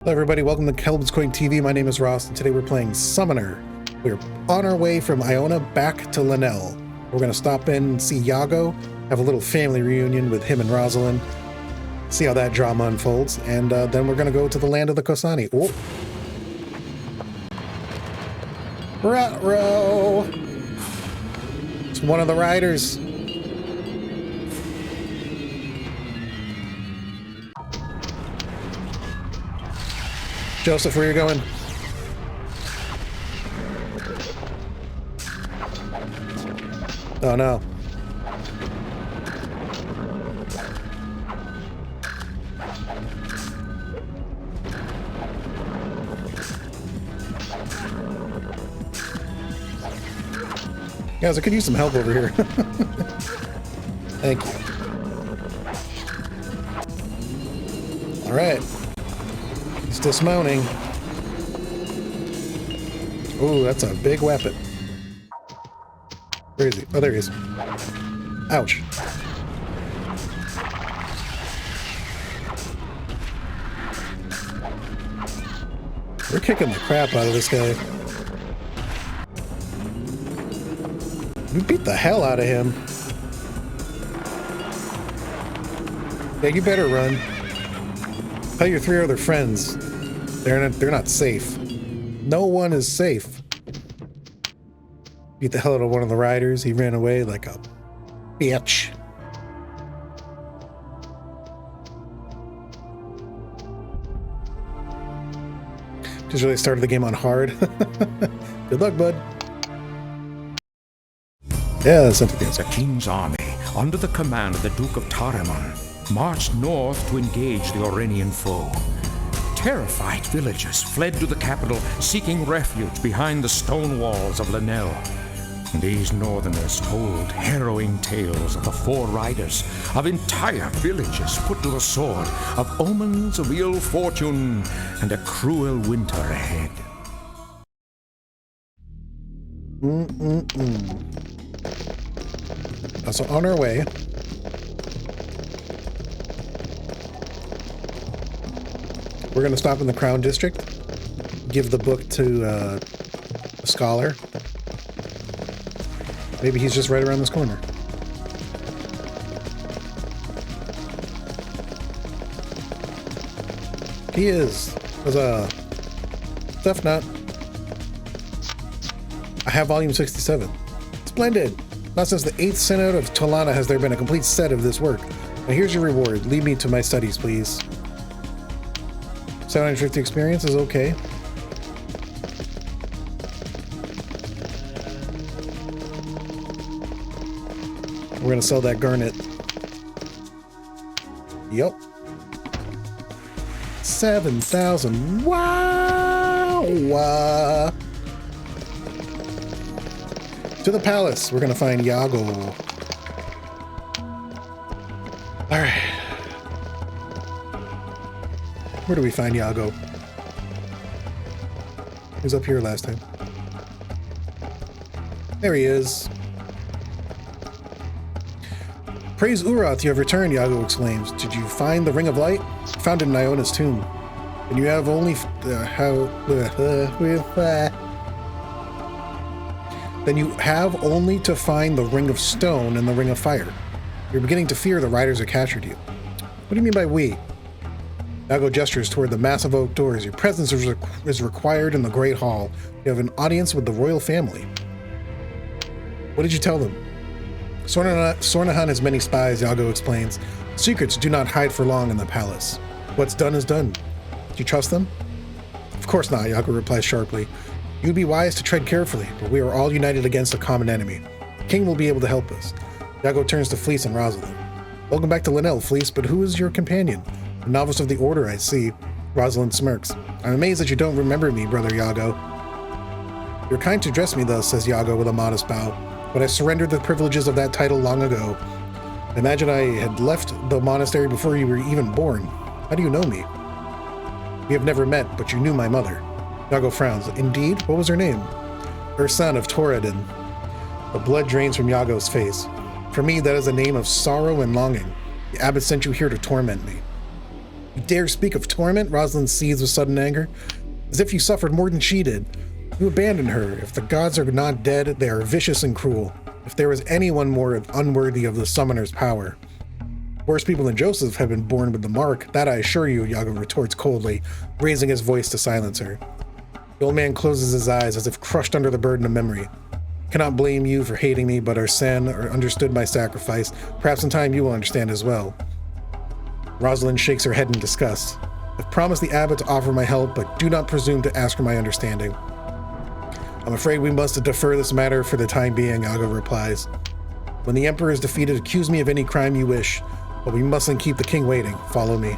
Hello everybody, welcome to Khelben's Coin TV. My name is Ross, and today we're playing Summoner. We're on our way from Iona back to Linnell. We're going to stop in and see Iago, have a little family reunion with him and Rosalind, see how that drama unfolds, and then we're going to go to the land of the Kosani. Oh! Ruh-roh! It's one of the riders. Joseph, where you going? Oh no. Guys, I could use some help over here. Thank you. All right. He's dismounting. Ooh, that's a big weapon. Where is he? Oh, there he is. Ouch. We're kicking the crap out of this guy. We beat the hell out of him. Yeah, you better run. Tell your three other friends. They're not safe. No one is safe. Beat the hell out of one of the riders. He ran away like a bitch. Just really started the game on hard. Good luck, bud. Yeah, that's something. The king's army, under the command of the Duke of Tariman, marched north to engage the Orenian foe. Terrified villagers fled to the capital, seeking refuge behind the stone walls of Linnell. These northerners told harrowing tales of the four riders, of entire villages put to the sword, of omens of ill fortune, and a cruel winter ahead. So on our way. We're going to stop in the Crown District, give the book to a scholar. Maybe he's just right around this corner. He is. There's a stuff nut. I have volume 67. Splendid. Not since the 8th Synod of Tolana has there been a complete set of this work. Now here's your reward. Lead me to my studies, please. 750 experience is okay. We're gonna sell that garnet. Yep. 7,000. Wow! To the palace. We're gonna find Iago. All right. Where do we find Iago? He was up here last time. There he is. Praise Uroth, you have returned, Iago exclaims. Did you find the Ring of Light? Found it in Iona's tomb. And you have only Then you have only to find the Ring of Stone and the Ring of Fire. You're beginning to fear the riders have captured you. What do you mean by we? Iago gestures toward the massive oak doors. Your presence is required in the Great Hall. You have an audience with the royal family. What did you tell them? Sornahan has many spies, Iago explains. Secrets do not hide for long in the palace. What's done is done. Do you trust them? Of course not, Iago replies sharply. You'd be wise to tread carefully, but we are all united against a common enemy. The king will be able to help us. Iago turns to Fleece and Rosalind. Welcome back to Linnell, Fleece, but who is your companion? A novice of the Order, I see. Rosalind smirks. I'm amazed that you don't remember me, brother Iago. You're kind to address me thus, says Iago with a modest bow, but I surrendered the privileges of that title long ago. Imagine I had left the monastery before you were even born. How do you know me? We have never met, but you knew my mother. Iago frowns. Indeed? What was her name? Her son of Toradin. The blood drains from Iago's face. For me, that is a name of sorrow and longing. The abbot sent you here to torment me. You dare speak of torment? Rosalind seethed with sudden anger. As if you suffered more than she did. You abandoned her. If the gods are not dead, they are vicious and cruel. If there was anyone more unworthy of the summoner's power. Worse people than Joseph have been born with the mark, that I assure you, Iago retorts coldly, raising his voice to silence her. The old man closes his eyes as if crushed under the burden of memory. I cannot blame you for hating me, but Arsène understood my sacrifice. Perhaps in time you will understand as well. Rosalind shakes her head in disgust. I've promised the abbot to offer my help, but do not presume to ask for my understanding. I'm afraid we must defer this matter for the time being, Iago replies. When the emperor is defeated, accuse me of any crime you wish, but we mustn't keep the king waiting. Follow me.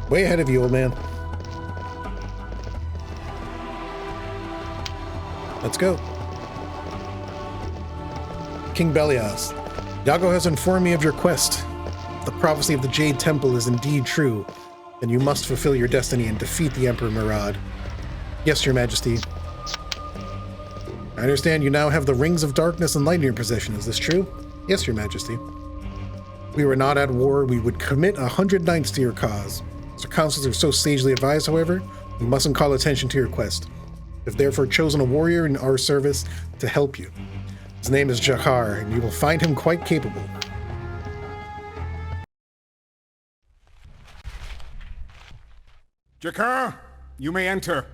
Way ahead of you, old man. Let's go. King Belias, Iago has informed me of your quest. If the prophecy of the Jade Temple is indeed true, then you must fulfill your destiny and defeat the Emperor Murad. Yes, your majesty. I understand you now have the Rings of Darkness and Light in your possession. Is this true? Yes, your majesty. If we were not at war, we would commit 100 knights to your cause. As our councils are so sagely advised, however, we mustn't call attention to your quest. We have therefore chosen a warrior in our service to help you. His name is Jekhar, and you will find him quite capable. Jekhar, you may enter.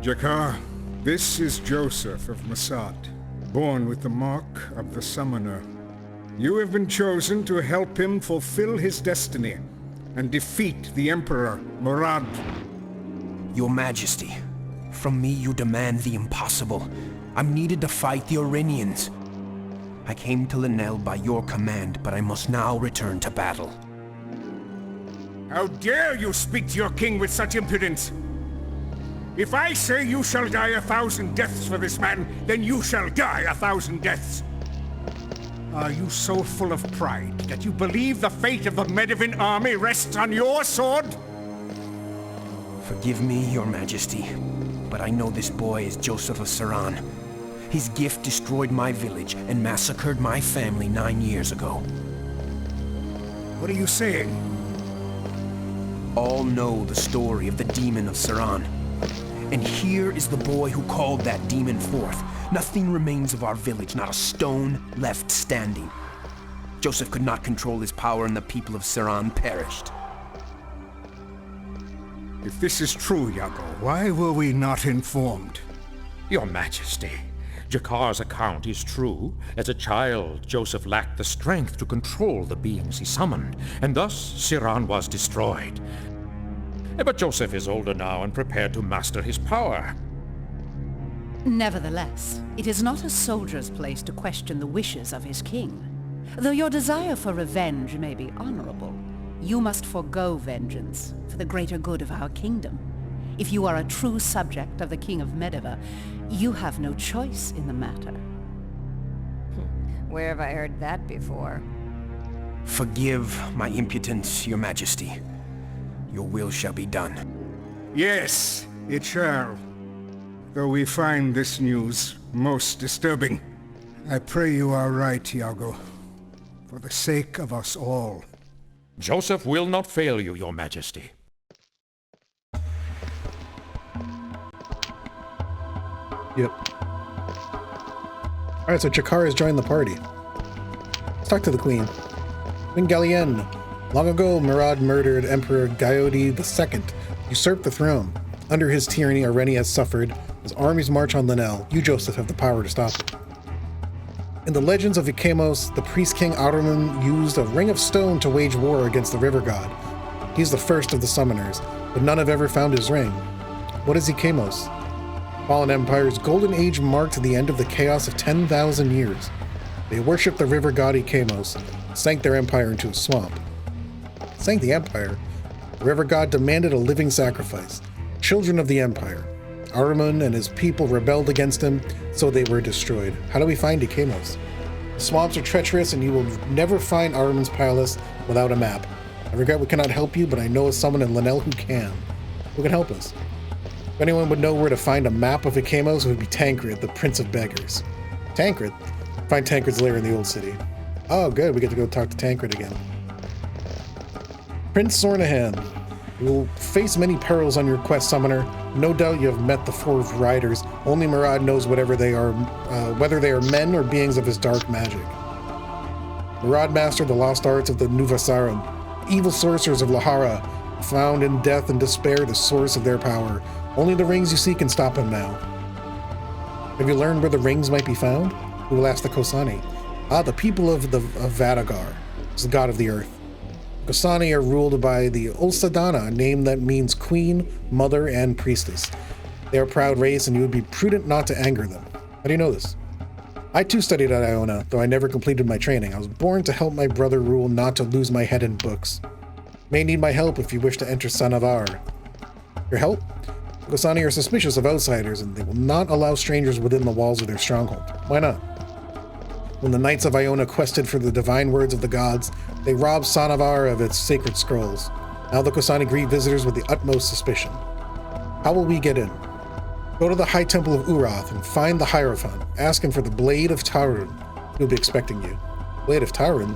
Jekhar, this is Joseph of Masad, born with the mark of the Summoner. You have been chosen to help him fulfill his destiny and defeat the Emperor Murad. Your Majesty, from me you demand the impossible. I'm needed to fight the Orenians. I came to Linnell by your command, but I must now return to battle. How dare you speak to your king with such impudence? If I say you shall die 1,000 deaths for this man, then you shall die 1,000 deaths. Are you so full of pride that you believe the fate of the Medivh army rests on your sword? Forgive me, Your Majesty, but I know this boy is Joseph of Saran. His gift destroyed my village and massacred my family 9 years ago. What are you saying? All know the story of the demon of Saran. And here is the boy who called that demon forth. Nothing remains of our village, not a stone left standing. Joseph could not control his power and the people of Saran perished. If this is true, Iago, why were we not informed? Your Majesty, Jekhar's account is true. As a child, Joseph lacked the strength to control the beings he summoned, and thus Saran was destroyed. But Joseph is older now and prepared to master his power. Nevertheless, it is not a soldier's place to question the wishes of his king. Though your desire for revenge may be honorable, you must forego vengeance for the greater good of our kingdom. If you are a true subject of the King of Medivh, you have no choice in the matter. Where have I heard that before? Forgive my impudence, Your Majesty. Your will shall be done. Yes, it shall. Though we find this news most disturbing. I pray you are right, Iago. For the sake of us all. Joseph will not fail you, Your Majesty. Yep. Alright, so Jekhar has joined the party. Let's talk to the Queen. Queen Gallienne. Long ago, Murad murdered Emperor Gaiodi II, usurped the throne. Under his tyranny, Areni has suffered. As armies march on Linnell, you, Joseph, have the power to stop it. In the legends of Ikemos, the priest king Ahriman used a ring of stone to wage war against the river god. He's the first of the summoners, but none have ever found his ring. What is Ikemos? Fallen Empire's golden age marked the end of the chaos of 10,000 years. They worshipped the river god Ikemos, sank their empire into a swamp. Sank the empire? The river god demanded a living sacrifice. Children of the empire. Ahriman and his people rebelled against him, so they were destroyed. How do we find Ikemos? The swamps are treacherous, and you will never find Ahriman's palace without a map. I regret we cannot help you, but I know of someone in Linnell who can. Who can help us? If anyone would know where to find a map of Ikemos, it would be Tancred, the Prince of Beggars. Tancred? Find Tancred's lair in the Old City. Oh, good. We get to go talk to Tancred again. Prince Sornahan. You will face many perils on your quest, Summoner. No doubt you have met the four riders. Only Murad knows whether they are men or beings of his dark magic. Murad mastered the lost arts of the Nuvasarum, evil sorcerers of Lahara, found in death and despair the source of their power. Only the rings you seek can stop him now. Have you learned where the rings might be found? We will ask the Kosani. Ah, the people of Vadagar, is the god of the earth. The Kosani are ruled by the Ulsadana, a name that means queen, mother, and priestess. They are a proud race, and you would be prudent not to anger them. How do you know this? I too studied at Iona, though I never completed my training. I was born to help my brother rule, not to lose my head in books. You may need my help if you wish to enter Sanavar. Your help? The Kosani are suspicious of outsiders, and they will not allow strangers within the walls of their stronghold. Why not? When the Knights of Iona quested for the divine words of the gods, they robbed Sanavar of its sacred scrolls. Now the Kosani greet visitors with the utmost suspicion. How will we get in? Go to the High Temple of Urath and find the Hierophant. Ask him for the Blade of Tarun. He'll be expecting you. Blade of Tarun?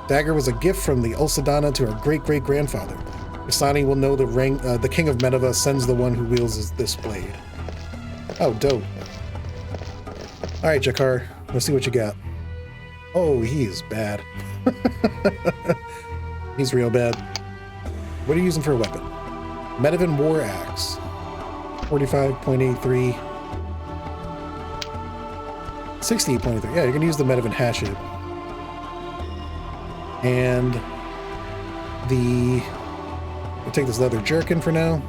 Dagger was a gift from the Ulsadana to our great-great-grandfather. Kosani will know the King of Medeva sends the one who wields this blade. Oh, dope. Alright, Jekhar. Let's see what you got. Oh, he is bad. He's real bad. What are you using for a weapon? Medevan War Axe. 45.83. 68.83. Yeah, you're going to use the Medevan Hatchet. And we'll take this leather jerkin for now.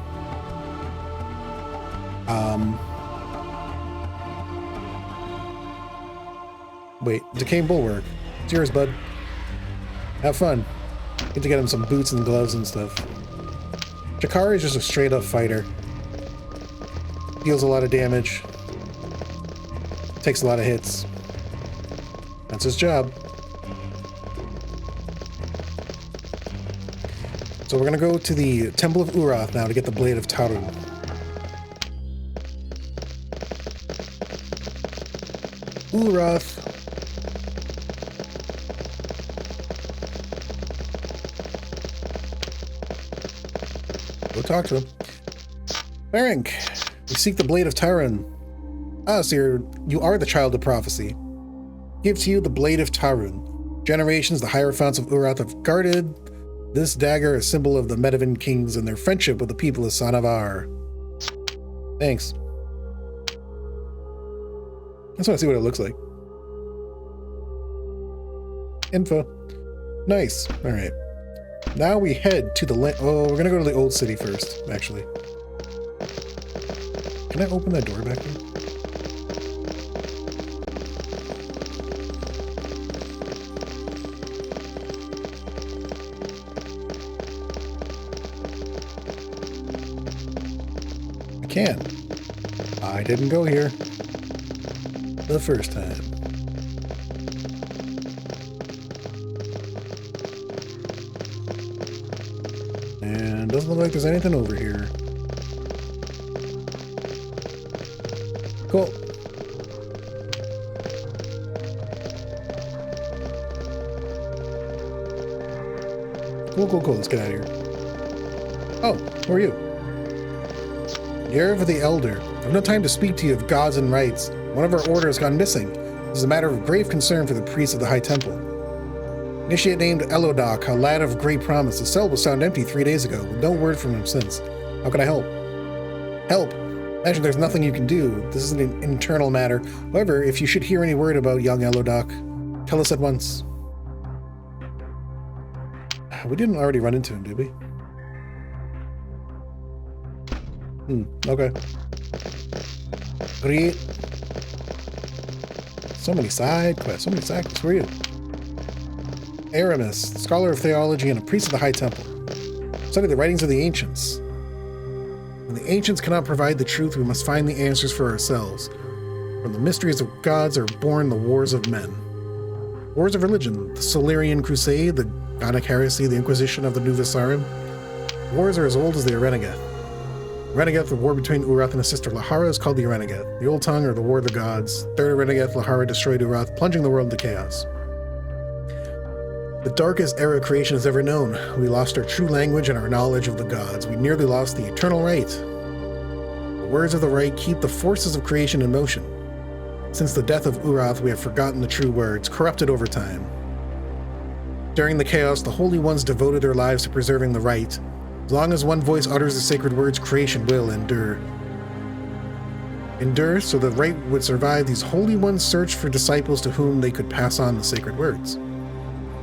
Wait, Decaying Bulwark. It's yours, bud. Have fun. Get to get him some boots and gloves and stuff. Jekhar is just a straight-up fighter. Deals a lot of damage. Takes a lot of hits. That's his job. So we're going to go to the Temple of Urath now to get the Blade of Tarun. Urath. Go talk to him. Ferenc, we seek the Blade of Tarun. Ah, so you are the child of prophecy. Give to you the Blade of Tarun. Generations, the Hierophants of Urath have guarded this dagger, a symbol of the Medevan kings and their friendship with the people of Sanavar. Thanks. I just want to see what it looks like. Info. Nice. All right. Now we head to the we're going to go to the Old City first, actually. Can I open that door back there? I can. I didn't go here the first time. And doesn't look like there's anything over here. Cool. Cool. Let's get out of here. Oh, who are you? Yerv the Elder. I have no time to speak to you of gods and rights. One of our order has gone missing. This is a matter of grave concern for the priests of the High Temple. Initiate named Elodoc, a lad of great promise. The cell was found empty 3 days ago, with no word from him since. How can I help? Help! Imagine there's nothing you can do. This is an internal matter. However, if you should hear any word about young Elodoc, tell us at once. We didn't already run into him, did we? Okay. Great. So many side quests. Who are you? Aramis, scholar of theology and a priest of the High Temple. Study the writings of the ancients. When the ancients cannot provide the truth, we must find the answers for ourselves. From the mysteries of gods are born the wars of men. Wars of religion, the Solarian Crusade, the Gonic heresy, the Inquisition of the New Visarim. Wars are as old as the Arenegeth. Arenegeth, the war between Urath and his sister Lahara, is called the Arenegeth. The Old Tongue, or the War of the Gods. Third Arenegeth, Lahara destroyed Urath, plunging the world into chaos. The darkest era creation has ever known. We lost our true language and our knowledge of the gods. We nearly lost the eternal right. The words of the right keep the forces of creation in motion. Since the death of Urath, we have forgotten the true words, corrupted over time. During the chaos, the Holy Ones devoted their lives to preserving the right. As long as one voice utters the sacred words, creation will endure. Endure so the right would survive. These Holy Ones searched for disciples to whom they could pass on the sacred words.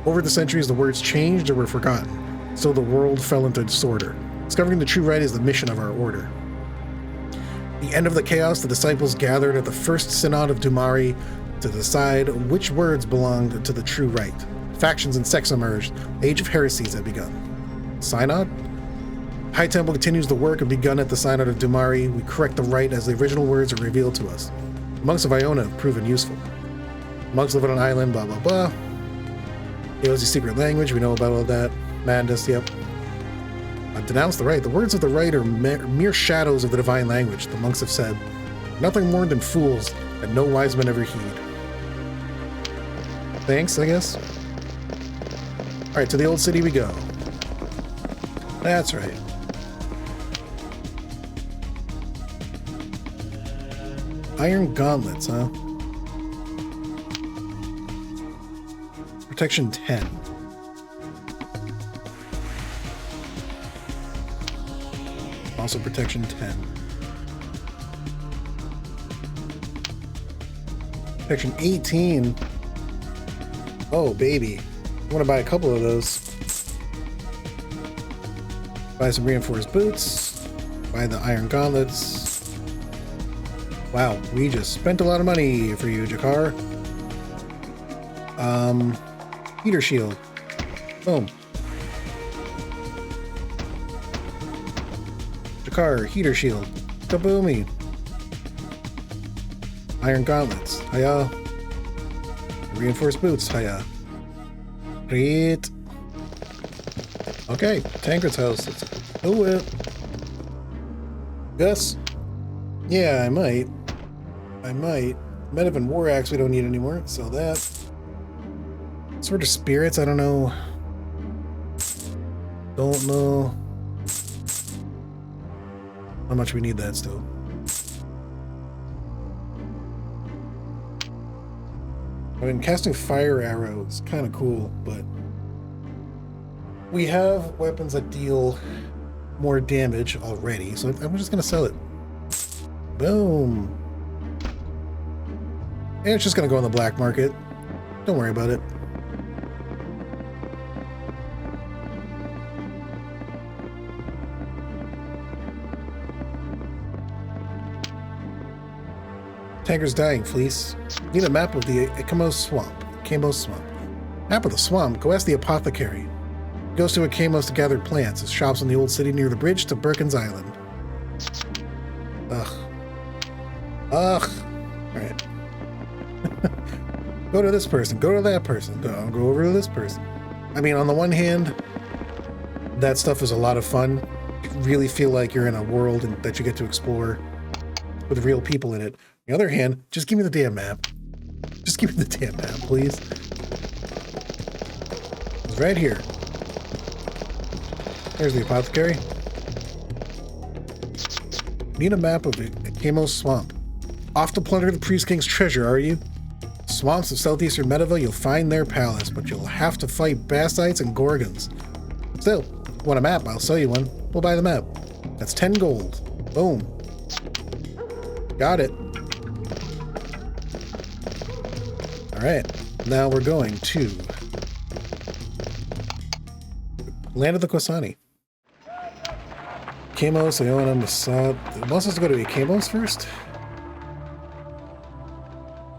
Over the centuries, the words changed or were forgotten, so the world fell into disorder. Discovering the true right is the mission of our order. At the end of the chaos, the disciples gathered at the first synod of Dumari to decide which words belonged to the true right. Factions and sects emerged. The age of heresies had begun. Synod? High Temple continues the work begun at the Synod of Dumari. We correct the right as the original words are revealed to us. The monks of Iona have proven useful. Monks live on an island, blah blah blah. Eo's secret language, we know about all that. Madness, yep. Denounce the right. The words of the right are mere shadows of the divine language, the monks have said. Nothing more than fools that no wise men ever heed. Thanks, I guess. Alright, to the old city we go. That's right. Iron gauntlets, huh? Protection 10. Also protection 10. Protection 18. Oh, baby. I want to buy a couple of those. Buy some reinforced boots. Buy the iron gauntlets. Wow, we just spent a lot of money for you, Jekhar. Heater shield. Boom. Jekhar, heater shield. Kaboomy. Iron gauntlets. Hiya. Reinforced boots. Hiya. Great. Okay, Tancred's house. Let's do it. Gus? Yeah, I might. Medivh and War Axe we don't need anymore. Sell that. Sword of Spirits, I don't know. Don't know how much we need that still. I mean, casting fire arrows, kind of cool, but we have weapons that deal more damage already, so I'm just gonna sell it. Boom. And it's just gonna go on the black market. Don't worry about it. Tanker's dying, Fleece. Need a map of the Akamos Swamp. Map of the swamp? Go ask the apothecary. He goes to Akamos to gather plants. His shop's in the old city near the bridge to Birkin's Island. Ugh. Alright. Go to this person. Go to that person. Go over to this person. I mean, on the one hand, that stuff is a lot of fun. You really feel like you're in a world that you get to explore with real people in it. On the other hand, just give me the damn map. Just give me the damn map, please. It's right here. There's the apothecary. Need a map of Akamos Swamp. Off to plunder the Priest King's treasure, are you? Swamps of southeastern Medivh, you'll find their palace, but you'll have to fight Bastites and Gorgons. Still, want a map? I'll sell you one. We'll buy the map. That's 10 gold. Boom. Got it. Alright, now we're going to Land of the Kwasani. Akamos, Iona, Masad. It wants us to go to Akamos first?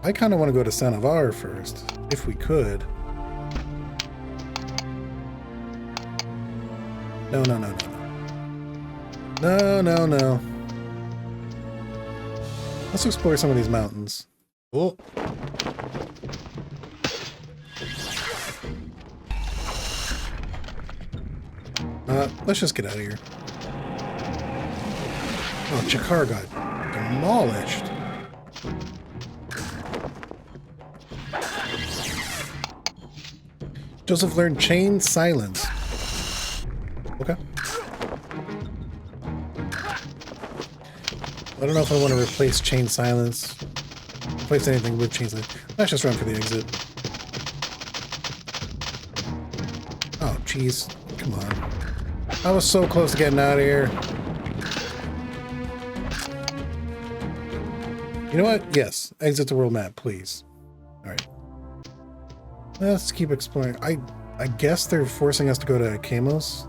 I kind of want to go to Sanavar first, if we could. No. No. Let's explore some of these mountains. Oh. Let's just get out of here. Oh, Jekhar got demolished. Joseph learned chain silence. Okay. I don't know if I want to replace chain silence. Replace anything with chain silence. Let's just run for the exit. Oh, jeez. Come on. I was so close to getting out of here. You know what? Yes. Exit the world map, please. Alright. Let's keep exploring. I guess they're forcing us to go to Kamos.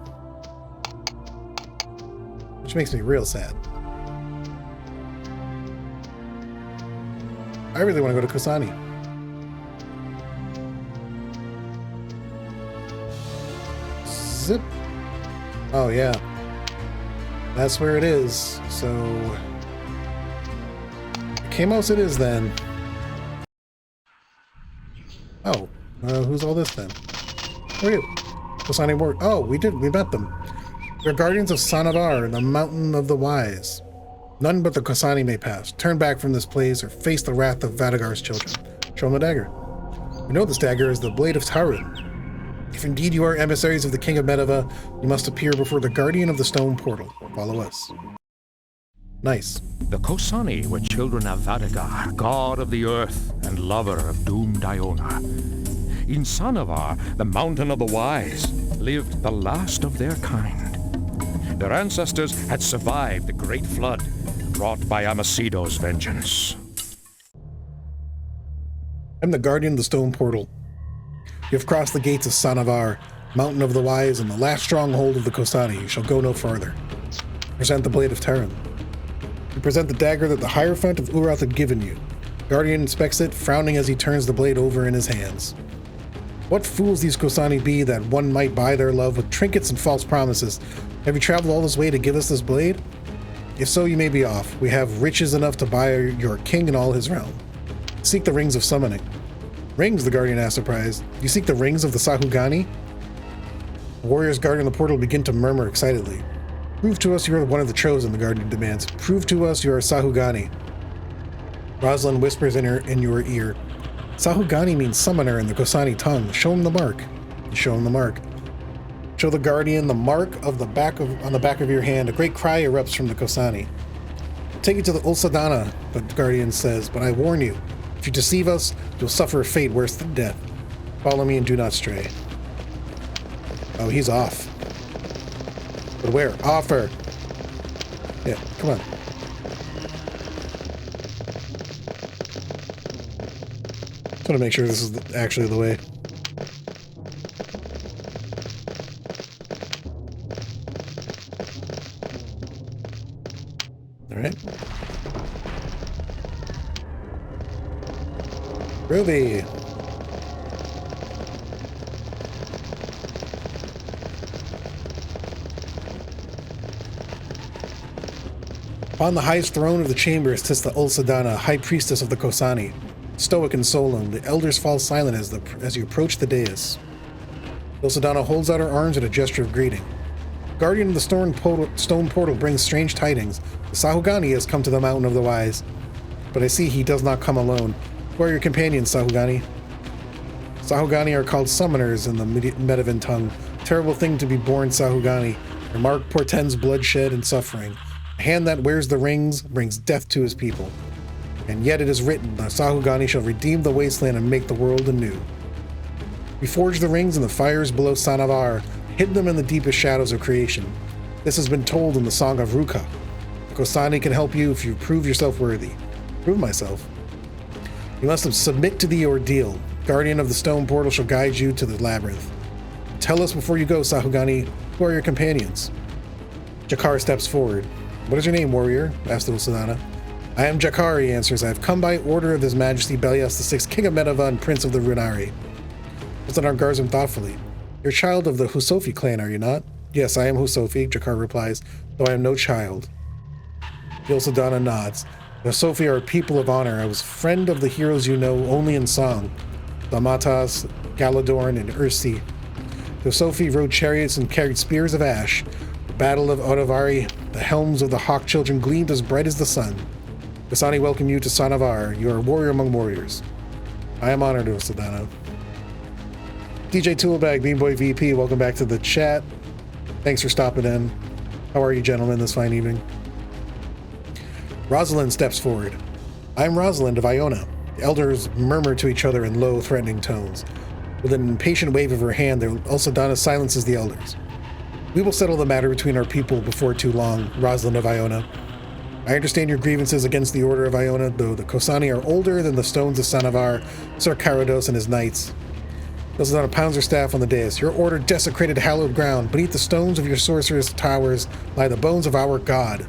Which makes me real sad. I really want to go to Kosani. Zip. Oh, yeah. That's where it is. So... Kamos it is, then. Oh. Who's all this, then? Who are you? Kosani Ward. Oh, we met them. They're guardians of Sanavar, the Mountain of the Wise. None but the Kosani may pass. Turn back from this place or face the wrath of Vadagar's children. Show them the dagger. You know this dagger is the blade of Tarun. If indeed you are emissaries of the King of Medeva, you must appear before the Guardian of the Stone Portal. Follow us. Nice. The Kosani were children of Vadagar, god of the earth and lover of doomed Iona. In Sanavar, the Mountain of the Wise, lived the last of their kind. Their ancestors had survived the Great Flood, wrought by Amasido's vengeance. I'm the Guardian of the Stone Portal. You have crossed the gates of Sanavar, Mountain of the Wise, and the last stronghold of the Kosani. You shall go no farther. Present the blade of Terran. You present the dagger that the Hierophant of Urath had given you. Guardian inspects it, frowning as he turns the blade over in his hands. What fools these Kosani be that one might buy their love with trinkets and false promises. Have you traveled all this way to give us this blade? If so, you may be off. We have riches enough to buy your king and all his realm. Seek the rings of summoning. Rings, the Guardian asked, surprised. You seek the rings of the Sahugani? The warriors guarding the portal begin to murmur excitedly. Prove to us you are one of the chosen, the Guardian demands. Prove to us you are Sahugani. Rosalind whispers in your ear. Sahugani means summoner in the Kosani tongue. Show him the mark. You show him the mark. Show the Guardian the mark of on the back of your hand. A great cry erupts from the Kosani. Take you to the Ulsadana, the Guardian says, but I warn you, if you deceive us, you'll suffer a fate worse than death. Follow me and do not stray. Oh, he's off. But where? Offer. Yeah, come on. Just want to make sure this is actually the way. All right. Ruby. Upon the highest throne of the chamber sits the Ulsadana, high priestess of the Kosani. Stoic and solemn, the elders fall silent as you approach the dais. Ulsadana holds out her arms in a gesture of greeting. Guardian of the stone portal brings strange tidings. The Sahugani has come to the Mountain of the Wise. But I see he does not come alone. Who are your companions, Sahugani? Sahugani are called summoners in the Medevan tongue. Terrible thing to be born Sahugani. Their mark portends bloodshed and suffering. A hand that wears the rings brings death to his people. And yet it is written, the Sahugani shall redeem the wasteland and make the world anew. We forged the rings in the fires below Sanavar, hid them in the deepest shadows of creation. This has been told in the Song of Ruka. The Kosani can help you if you prove yourself worthy. Prove myself. You must submit to the ordeal. Guardian of the Stone Portal shall guide you to the labyrinth. Tell us before you go, Sahugani, who are your companions? Jekhar steps forward. What is your name, warrior? Asked the Ulsadana. I am Jekhar, he answers. I have come by order of His Majesty Belias VI, King of Medeva and Prince of the Runari. Ulsadana regards him thoughtfully. You're a child of the Husofi clan, are you not? Yes, I am Husofi, Jekhar replies, though I am no child. The Ulsadana nods. The Husofi are a people of honor. I was friend of the heroes you know only in song. Damatas, Galadorn, and Ursi. Though Sophie rode chariots and carried spears of ash, the battle of Odavari, the helms of the Hawk Children gleamed as bright as the sun. Kasani welcome you to Sanavar. You are a warrior among warriors. I am honored, Osadana. DJ Toolbag, Beanboy VP, welcome back to the chat. Thanks for stopping in. How are you, gentlemen, this fine evening? Rosalind steps forward. I am Rosalind of Iona. The elders murmur to each other in low, threatening tones. With an impatient wave of her hand, Osadana silences the elders. We will settle the matter between our people before too long, Rosalind of Iona. I understand your grievances against the Order of Iona, though the Kosani are older than the stones of Sanavar, Sir Karados and his knights. Osadana pounds her staff on the dais. Your order desecrated hallowed ground. Beneath the stones of your sorceress towers lie the bones of our god.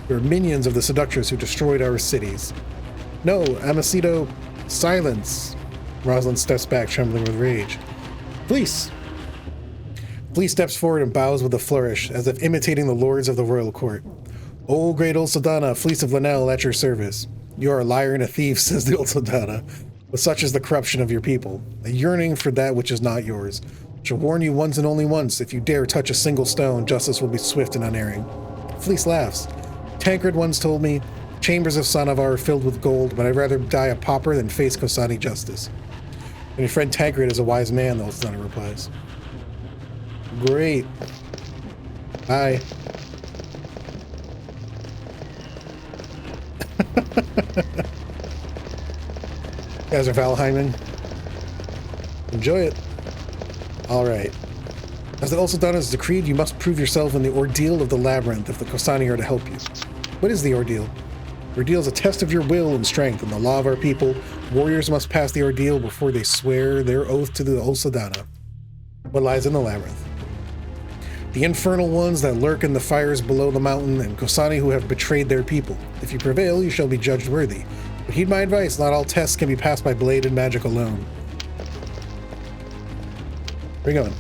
You are minions of the seductress who destroyed our cities. No, Amasido, silence. Rosalind steps back, trembling with rage. Fleece! Fleece steps forward and bows with a flourish, as if imitating the lords of the royal court. O great old Oldsadana, Fleece of Linnell, at your service. You are a liar and a thief, says the Oldsadana. But such is the corruption of your people, a yearning for that which is not yours. I shall warn you once and only once, if you dare touch a single stone, justice will be swift and unerring. Fleece laughs. Tancred once told me, chambers of Sanavar are filled with gold, but I'd rather die a pauper than face Kosani justice. And your friend Tancred is a wise man, the Oldsadana replies. Great. Bye. You guys are Valheiming. Enjoy it. Alright. As the Oldsadana has decreed, you must prove yourself in the ordeal of the labyrinth if the Kosani are to help you. What is the ordeal? The ordeal is a test of your will and strength. In the law of our people, warriors must pass the ordeal before they swear their oath to the Oldsadana. What lies in the labyrinth? The infernal ones that lurk in the fires below the mountain, and Kosani who have betrayed their people. If you prevail, you shall be judged worthy. But heed my advice, not all tests can be passed by blade and magic alone. Where you going?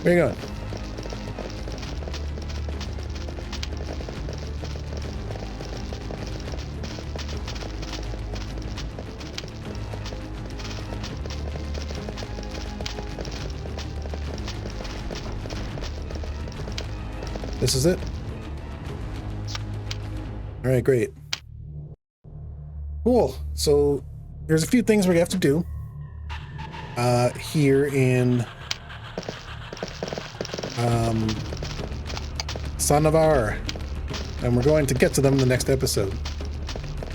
Where you going? This is it? All right, great. Cool. So there's a few things we have to do here in Sanavar, and we're going to get to them in the next episode.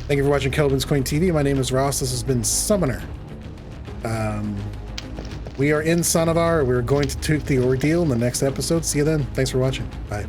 Thank you for watching Khelben's Coin TV. My name is Ross. This has been Summoner. We are in Sanavar. We're going to take the ordeal in the next episode. See you then. Thanks for watching. Bye.